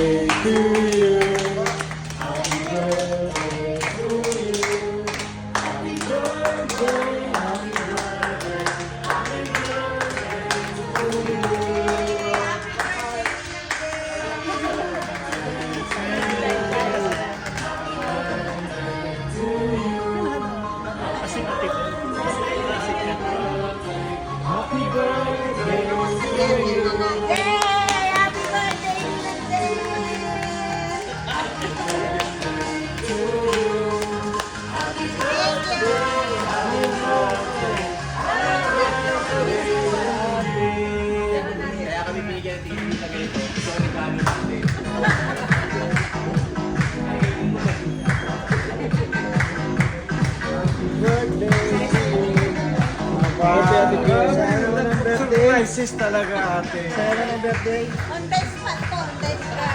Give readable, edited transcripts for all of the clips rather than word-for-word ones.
birthday to you. Happy birthday to you. Happy birthday, happy birthday, happy birthday to you. Happy birthday to you. Kaya kami binigyan ng tingin sa ganito. So, regalo natin. Birthday to you. Surprises talaga ate. Saya na ng birthday. On base pa to, on base ka.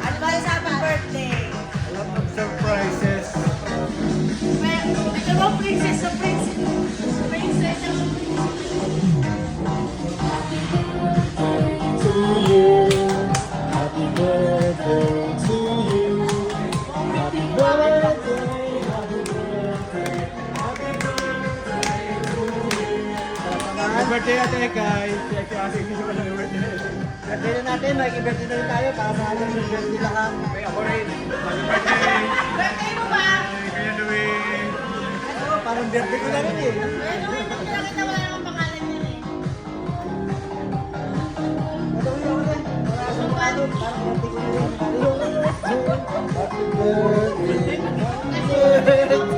Ano ba yung happy birthday? A lot of surprises. Ito ba princess o princess? Princess o To you. Happy birthday to you. Happy birthday. Happy birthday. Happy birthday to you. Happy birthday ate Kay. Kasi hindi ko lang birthday. Birthday na natin, mag-birthday na rin tayo para sa ating birthday lahat. May ako rin. Happy birthday. birthday mo ba? Kuya Louie. Oo, parang birthday ko na rin eh. Ano yung nakita wala namang pangalan niya eh. Ano yun ako rin? Wala sa mga doon, parang birthday ko na rin. Happy birthday.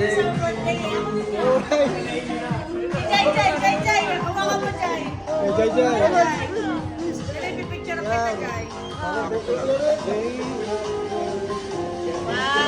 Isang birthday eh. Jay, Jay, hawakan mo Jay. Jai Jai. Pipicture kita Jay. Happy birthday. Wow.